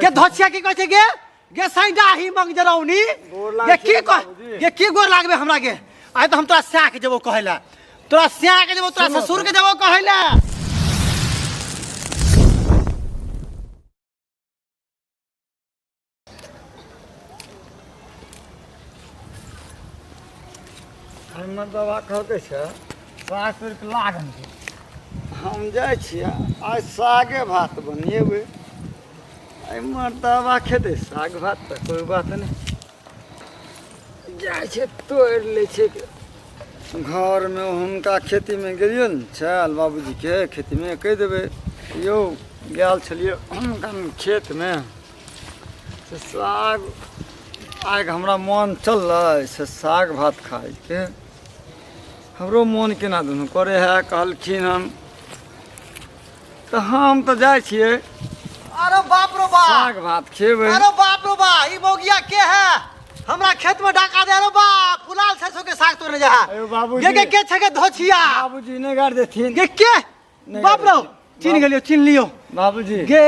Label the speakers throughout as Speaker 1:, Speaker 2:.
Speaker 1: गे धोछिया की कहै छै गे सैंडा ही मंग जरौनी गे की गोर लागबे हमरा गे आइ त हम तोरा स्या के जेबो कहैला तोरा ससुर के जेबो कहैला
Speaker 2: हमर दवा कहै छै साग के लागन छै हम जाइ छियै आज सागे भात बनेबै एमहर दवा खेतै साग भात तऽ कोइ बात नहि जाइ छै तोड़ि लै छै घरमे हुनका खेतीमे गेलियै ने चल बाबूजीके खेतीमे कहि देबै यौ गेल छलियै हुनका खेतमे से साग आइ हमरा मोन चललै से साग भात खाइके हमरो मोन केना दुनू करे है कहलखिन हम तऽ हम तऽ जाइ छियै
Speaker 1: अरे बाप रो बा
Speaker 2: साग भात खेबै
Speaker 1: अरे बाप रो बा ई मौगिया के है हमरा खेत में डाका दे रे बा फुलाल सरसों के साग तोड़ने जा
Speaker 2: अरे बाबूजी
Speaker 1: गे के छके धोछिया
Speaker 2: बाबूजी ने गाड़ देथिन
Speaker 1: गे के बाप रो चिन्ह लियो
Speaker 2: बाबूजी
Speaker 1: गे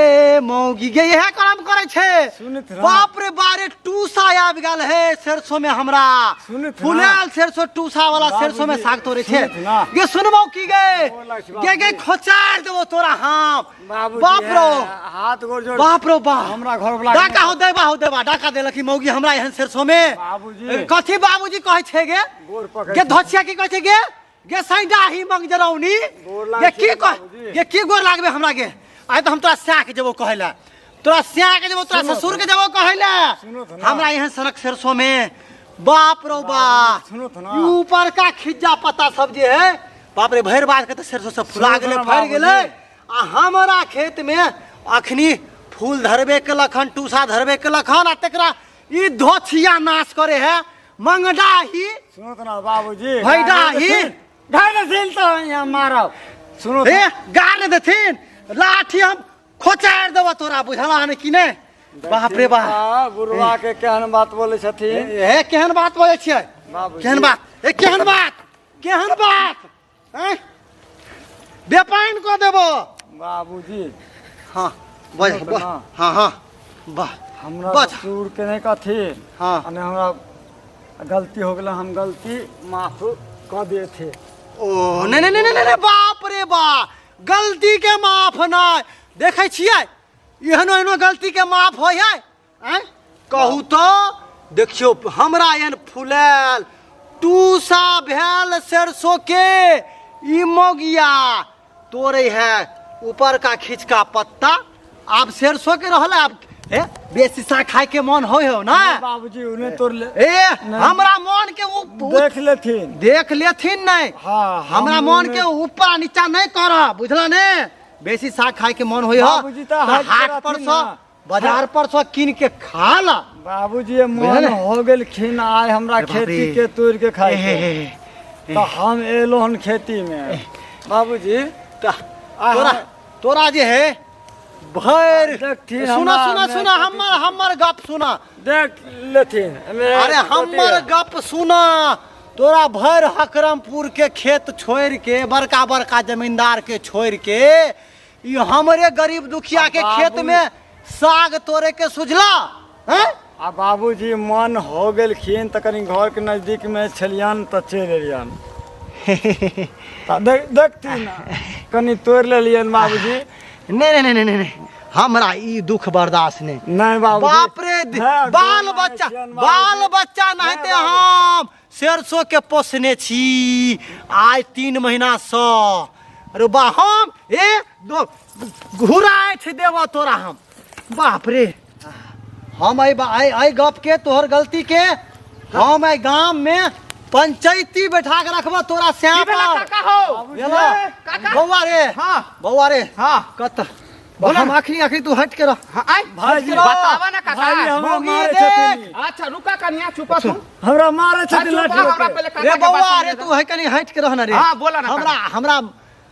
Speaker 1: मौगी गे यह काम करे छे
Speaker 2: सुनत रह
Speaker 1: बाप रे बारे टूसा आबि गेल है सरसों में हमरा
Speaker 2: सुनत रह
Speaker 1: फुलाल सरसों टूसा वाला सरसों में साग तोड़े छे
Speaker 2: सुनत ना।
Speaker 1: गे सुनबो की गे
Speaker 2: बाबूजी।
Speaker 1: गे खोचार देबो तोरा हम
Speaker 2: बाबूजी
Speaker 1: बाप रो
Speaker 2: हाथ गोड़ जोड़
Speaker 1: बाप रो बा
Speaker 2: हमरा घर वाला
Speaker 1: डाका हो देबा डाका देलक की मौगी हमरा एहन सरसों में
Speaker 2: बाबूजी
Speaker 1: कथी बाबूजी कहै छे गे
Speaker 2: गोड़ पकड़
Speaker 1: गे धोछिया की कहै छे गे सैंडा ही मंग जरौनी
Speaker 2: गोड़ लाग
Speaker 1: गे की
Speaker 2: छै
Speaker 1: कह
Speaker 2: बाबूजी।
Speaker 1: गे की गोर लागबे हमरा गे आइ त हम तोरा स्या के जेबो कहैला तोरा ससुर के जेबो कहैला
Speaker 2: सुनो तो ना।
Speaker 1: हमरा यहाँ सड़क सरसों में बाप रो बा
Speaker 2: सुनो तो ना।
Speaker 1: ई ऊपर का खिज्जा पत्ता सब जे है बाप रे भैर बात के त सरसों सब फुला
Speaker 2: सुनो तो
Speaker 1: गेले
Speaker 2: ना
Speaker 1: फैल गेले
Speaker 2: बाबूजी।
Speaker 1: आ हमरा खेत में अखनी फूल धरबे के लखन टूसा धरबे के लखन आ तकरा ई धोछिया नाश करे है मंगडा ही
Speaker 2: सुनो तो ना बाबूजी
Speaker 1: भैडा ही
Speaker 2: गाड़ देथिन तो यहाँ मारब सुनो तो
Speaker 1: ए गाड़ देथिन लाठी हम खोचार देबो तोरा बुझला ने कि ने बाप रे बाप
Speaker 2: बुढ़वा के केहन बात बोले छथिन
Speaker 1: ए केहन बात बोले छियै
Speaker 2: बाबूजी।
Speaker 1: केहन बात हैं बेपाइन को देबो
Speaker 2: बाबूजी
Speaker 1: हां बोल
Speaker 2: सुनो तो ना।
Speaker 1: हां वाह
Speaker 2: हमरा
Speaker 1: बच।
Speaker 2: ससुर के नहीं कथिन
Speaker 1: हाँ।
Speaker 2: अने हमरा गलती हो गेल हम गलती माफ कर दिए थे
Speaker 1: ओ नहीं बाप रे बा गलती के माफ नहीं देखे छियै एहनो गलती के माफ होय है हैं कहू तो देखियो हमरा एहन फुलाल टूसा भेल सरसों के ई मोगिया तोड़े है ऊपर का खिचका पत्ता आप सरसों के रहल अब बेसी साग खाए के मन हो ना
Speaker 2: बाबूजी उन्हें तोड़ ले
Speaker 1: ए हमरा मन के
Speaker 2: देख लेथिन
Speaker 1: देख लेथिन नहीं
Speaker 2: हाँ,
Speaker 1: हमरा
Speaker 2: हम
Speaker 1: मन
Speaker 2: ने-
Speaker 1: के ऊपर नीचा नहीं कर बुझला ने बेसी साग खाए के मन होय
Speaker 2: बाबूजी तो हाथ
Speaker 1: हाट
Speaker 2: पे
Speaker 1: पर
Speaker 2: रहथिन
Speaker 1: सो
Speaker 2: ना।
Speaker 1: बाजार पर सो किन के खा ला
Speaker 2: बाबूजी ये
Speaker 1: बुझल
Speaker 2: मन
Speaker 1: है?
Speaker 2: हो गेल खिन आय हमरा
Speaker 1: अरे बाप
Speaker 2: खेती
Speaker 1: रे।
Speaker 2: के तोड़ के खाए
Speaker 1: ए,
Speaker 2: के। तो हम एलो हन खेती में बाबूजी
Speaker 1: तोरा जे है भर
Speaker 2: देखथिन
Speaker 1: सुना
Speaker 2: हमरा
Speaker 1: सुना
Speaker 2: में
Speaker 1: सुना हमर गप सुना
Speaker 2: देख लेथिन
Speaker 1: अरे हमर गप सुना तोरा भर हकरमपुर के खेत छोड़ के बड़का बड़का जमींदार के छोड़ के ई हमरे गरीब दुखिया के
Speaker 2: बाबू-
Speaker 1: खेत में साग तोड़े के सुझला हैं
Speaker 2: आ बाबूजी मन हो गेल खिन त कनी घर के नजदीक में छलियन त चल एलियन देखथिन कनी तोड़ लेलियन बाबूजी
Speaker 1: नहीं हमरा ई दुख बर्दाश्त नहीं
Speaker 2: नहीं बाबू
Speaker 1: बाप रे बाल बच्चा नहीं ते हम सरसों के पोसने छी आज 3 महीना से अरे बा हम घुराए देव तोरा हम बाप रे हम आई गप के तोहर गलती के हम आई गांव में पंचायती बैठा के रखबा तोरा श्याम बउआ रे कत हम आखिरी तू हट के रह
Speaker 2: भाईजी
Speaker 3: बतावा ना काका
Speaker 2: भाईजी हमरा
Speaker 1: मौगी
Speaker 2: मारे
Speaker 1: देख।
Speaker 2: छथिन
Speaker 3: अच्छा रुका कन्या चुपा तू
Speaker 2: हमरा मारे छथिन
Speaker 3: चुपा,
Speaker 2: लाठी
Speaker 3: हमरा
Speaker 2: के।
Speaker 3: पहले काका
Speaker 1: रे
Speaker 3: के बात
Speaker 1: बउआ रे
Speaker 3: समझे
Speaker 1: तू है कनी हट के रहना रे
Speaker 3: हाँ, बोला ना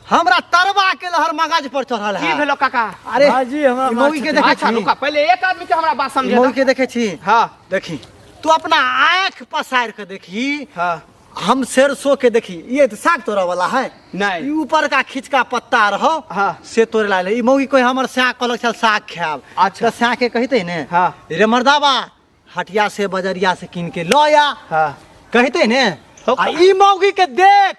Speaker 1: हमरा तरवा के लहर मगज पर चढ़ल
Speaker 3: की
Speaker 1: है
Speaker 3: भेलो काका
Speaker 1: अरे
Speaker 2: भाईजी हमरा
Speaker 1: ई मौगी के
Speaker 2: मारे
Speaker 1: देखे
Speaker 3: अच्छा
Speaker 1: छी
Speaker 3: रुका पहले एक आदमी के हमरा बात समझे
Speaker 1: मौगी के देखे छी
Speaker 3: हाँ
Speaker 1: देखी तू अपना आंख पसार के देखी
Speaker 3: हाँ
Speaker 1: हम सरसों के देखी ये तो साग तोड़ा वाला है
Speaker 3: नहीं।
Speaker 1: ई ऊपर का खींच का पत्ता रहो
Speaker 3: हाँ।
Speaker 1: से तोड़े ला ले ई मौगी कोई हमर साग कहलक चल साग खाब
Speaker 3: अच्छा।
Speaker 1: तो साग के कहते ने
Speaker 3: हाँ।
Speaker 1: रे मर्दावा हटिया से बजरिया से किन के लो या
Speaker 3: हाँ।
Speaker 1: कहते ने
Speaker 3: हो
Speaker 1: आ ई मौगी के देख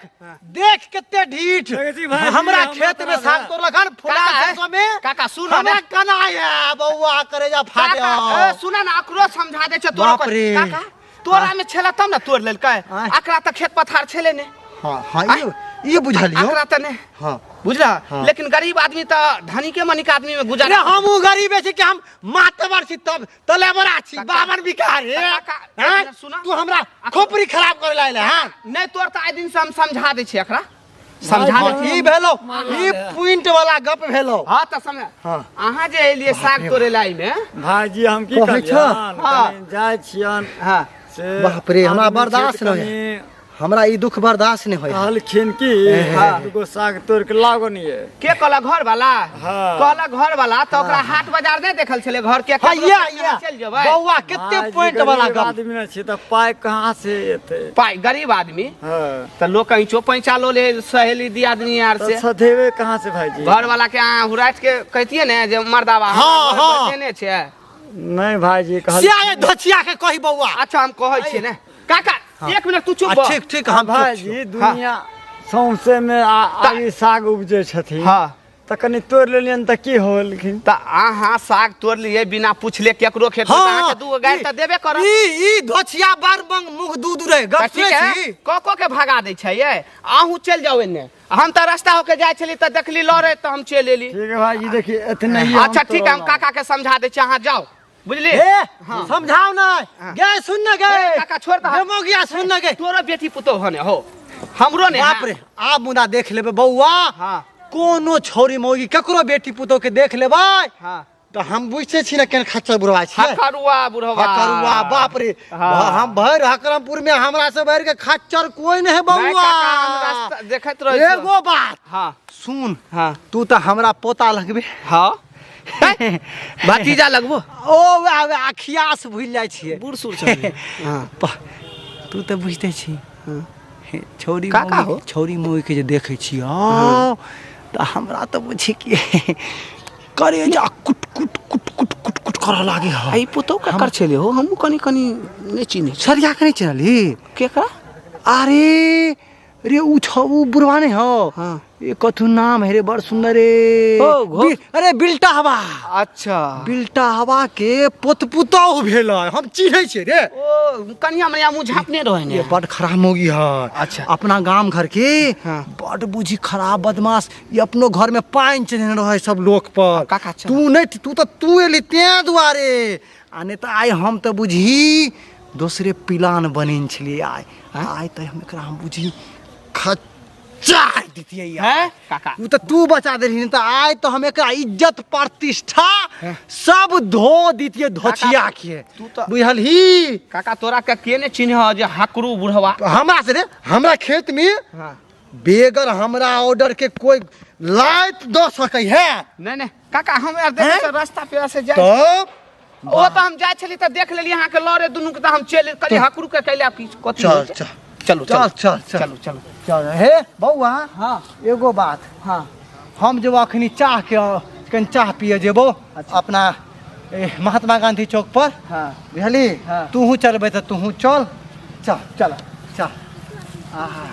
Speaker 1: कितने ढीठ
Speaker 2: जी भाई,
Speaker 1: हमरा
Speaker 2: हमरा
Speaker 1: खेत में
Speaker 2: तरफ
Speaker 1: साग
Speaker 2: है।
Speaker 1: तोड़लक हन फुला
Speaker 3: काका है?
Speaker 1: सरसों में
Speaker 3: काका सुन
Speaker 1: हमरा
Speaker 3: ना।
Speaker 1: कना है बौआ करे जा फाटे
Speaker 3: काका सुना ना अकरो समझा दे छ तोरा
Speaker 1: बाप रे।
Speaker 3: काका तोरा में छेला तब ना तोड़ लेलकै
Speaker 1: आय।
Speaker 3: अकरा त खेत पथार छेले ने
Speaker 1: हां हां ये बुझलियो
Speaker 3: अकरा त ने
Speaker 1: हां
Speaker 3: बुझला
Speaker 1: हाँ।
Speaker 3: लेकिन गरीब आदमी त धनी के मनिक आदमी में
Speaker 1: अरे
Speaker 3: गुजारा
Speaker 1: हम गरीब है कि हम मातबर छी तब तले बड़ा छी
Speaker 3: काका।
Speaker 1: बाबर बिकार है
Speaker 3: काका,
Speaker 1: हैं?
Speaker 3: एक मिनट सुना।
Speaker 1: तू हमरा खोपड़ी खराब करे लाइले हां
Speaker 3: नहीं तोर त आइ दिन से हम समझा दे छी अकरा समझा दे छी
Speaker 1: ई भेलो ई पॉइंट वाला गप भेलो
Speaker 3: हां त समझ
Speaker 1: हाँ।
Speaker 3: अहाँ जे एलिए साग तोड़े लाई में
Speaker 2: भाईजी हम की
Speaker 1: कहै
Speaker 2: करियन
Speaker 1: छ?
Speaker 3: हाँ।
Speaker 2: कनी जाय छियन
Speaker 3: हां
Speaker 2: से
Speaker 1: बाप रे, हमरा
Speaker 2: आदमी
Speaker 1: बर्दाश्त
Speaker 2: खेत
Speaker 1: न होइए।
Speaker 2: कनी
Speaker 1: हमरा ई दुख बर्दाश्त नहीं होय
Speaker 2: कहलखिन कि
Speaker 3: हाँ।
Speaker 2: दुगो साग तोड़ के लागनिए
Speaker 3: के कहला घर वाला
Speaker 2: हाँ।
Speaker 3: कहला घर वाला तो ओकरा हाट बाजार नहीं देखल छले घर के
Speaker 1: हां या
Speaker 3: चल जेबै
Speaker 1: बौआ कितने
Speaker 2: भाईजी,
Speaker 1: पॉइंट वाला
Speaker 2: गरीब
Speaker 1: गप
Speaker 2: आदमी न छी त पाय कहाँ से एते
Speaker 3: पाई गरीब आदमी
Speaker 2: हाँ
Speaker 3: तो लोग कहीं चो पैंचा लो ले सहेली दियादनी यार
Speaker 2: तो
Speaker 3: से
Speaker 2: सधेवे कहाँ से भाईजी
Speaker 3: घर वाला के यहाँ हुराट के कहतिए ने जे मर्दावा
Speaker 1: हाँ, हाँ।
Speaker 3: ने छे
Speaker 2: नहीं भाईजी कहल
Speaker 1: सिया धचिया के कही बौआ
Speaker 3: अच्छा हम कहै छिए ने काका एक मिनट तू चुप
Speaker 1: आ,
Speaker 3: बा।
Speaker 1: ठीक ठीक हम
Speaker 2: भाईजी दुनिया सौंसे में आगे साग उपजे छथिन
Speaker 3: हाँ
Speaker 2: त कनी तोड़ लेलियन त की होलखिन
Speaker 3: त अहाँ साग तोड़ लिए बिना पूछले केकरो खेत में
Speaker 1: हाँ,
Speaker 3: अहाँ के दूगो गाय त देबे करत
Speaker 1: ई धचिया बार बंग मुख दूध रे
Speaker 3: त
Speaker 1: गप
Speaker 3: ठीक
Speaker 1: सुनै
Speaker 3: है
Speaker 1: छी
Speaker 3: कोको के भगा दै छै ये आहू चल जाओ एने हम त रास्ता होके जाय छली त देखली लरे त हम चल एली
Speaker 2: ठीक है भाईजी देखिए इतने ही
Speaker 3: अच्छा ठीक है हम काका के समझा दै छी अहाँ जाओ बुझली
Speaker 1: ए
Speaker 3: हाँ।
Speaker 1: समझाओ ना गे सुन ना गे
Speaker 3: ए, काका छोड़ त
Speaker 1: गे मोगिया सुन ना गे
Speaker 3: तोरो बेटी पुतो होने हो हमरो ने
Speaker 1: बाप रे आप मुदा देख लेबे बौआ
Speaker 3: हाँ
Speaker 1: कोनो छोरी मौगी ककरो बेटी पुतो के देख लेबै
Speaker 3: हाँ
Speaker 1: तो हम बुझते छी ना केन खच्चर बुढ़वा छी
Speaker 3: हकरुआ बुढ़वा
Speaker 1: हकरुआ बाप रे
Speaker 3: हाँ।
Speaker 1: हम भर हकरमपुर में हमरा से भर के खच्चर कोई नहीं है
Speaker 3: नहीं
Speaker 1: बौआ
Speaker 3: काका, हम रास्ता देखत रही
Speaker 1: एगो बात
Speaker 3: हाँ
Speaker 1: सुन
Speaker 3: हाँ
Speaker 1: तू तो हमरा पोता लगबे
Speaker 3: हाँ भतीजा लगबो
Speaker 1: ओ अखिया से भूल जाय छिए
Speaker 3: बूढ़ सूढ़ छथिन। हाँ
Speaker 1: तू तो बुझते छी छौरी
Speaker 3: काका
Speaker 1: मौगी-
Speaker 3: हो?
Speaker 1: छौरी मौगी के जे देखे छी तो हमरा तो बुझी कि करे जा कुट कुट कुट कुट कुट कुट कर लागे हो
Speaker 3: आई पुतो का कर छले हो हम कनी कनी नहीं चिन्हे छी।
Speaker 1: सरिया के नहीं चली
Speaker 3: के का
Speaker 1: अरे रे उ छौ बुढ़वा नहीं हो
Speaker 3: हाँ
Speaker 1: ये कथु नाम है रे बड़ सुंदर रे
Speaker 3: ओ, घो-
Speaker 1: अरे बिल्टा हवा
Speaker 3: अच्छा
Speaker 1: बिल्टा हवा के पोतपुतो भेल हम चिन्है छियै रे
Speaker 3: ओ कनिया मनिया मुंह झापने रहे ने
Speaker 1: ये बड़ खराब मौगी है
Speaker 3: अच्छा।
Speaker 1: अपना गांव घर के
Speaker 3: हाँ।
Speaker 1: बड़ बुझी खराब बदमाश ये अपनो घर में पानी चढ़ने रहे सब लोग पर
Speaker 3: काका चल।
Speaker 1: तू नहीं तू एली ते दुआरे आ नहीं तो आइ हम तो बुझी दूसरे पिलान बनिन छलिए आइ तो हम एकरा हम बुझी खच्चार दितियै
Speaker 3: हैं काका
Speaker 1: उ तो तू बचा दे रही तो आइ तो हम एकरा इज्जत प्रतिष्ठा सब धो दितियै धोचिया के
Speaker 3: तू तो-
Speaker 1: बुझलही
Speaker 3: काका तोरा के ने चिन्ह जे हकरू बुढ़वा
Speaker 1: हमरा से रे हमरा खेत में
Speaker 3: हाँ
Speaker 1: बेगर हमरा ऑर्डर के कोई लाइत दो सकै है
Speaker 3: नहीं नहीं काका हम यार देखे
Speaker 1: हैं?
Speaker 3: तो रास्ता पे से जाए
Speaker 1: तब
Speaker 3: ओ तो हम जाय छली त देख लेली अहाँ के लरे दुनू के त हम चल कली हकरू के कैला की कथि
Speaker 1: चल
Speaker 3: होइ छै?
Speaker 1: चल
Speaker 3: चलो
Speaker 1: चल चल चल
Speaker 3: चलो चलो
Speaker 1: चल हे बौआ
Speaker 3: हाँ
Speaker 1: एगो बात
Speaker 3: हाँ
Speaker 1: हम जब अखनी चाह के कन चाह पिए जेबो अपना महात्मा गांधी चौक पर
Speaker 3: हाँ
Speaker 1: बुझली
Speaker 3: हाँ।
Speaker 1: तूहू चलबे तो तूहू चल चल
Speaker 3: चलो
Speaker 1: चल आहा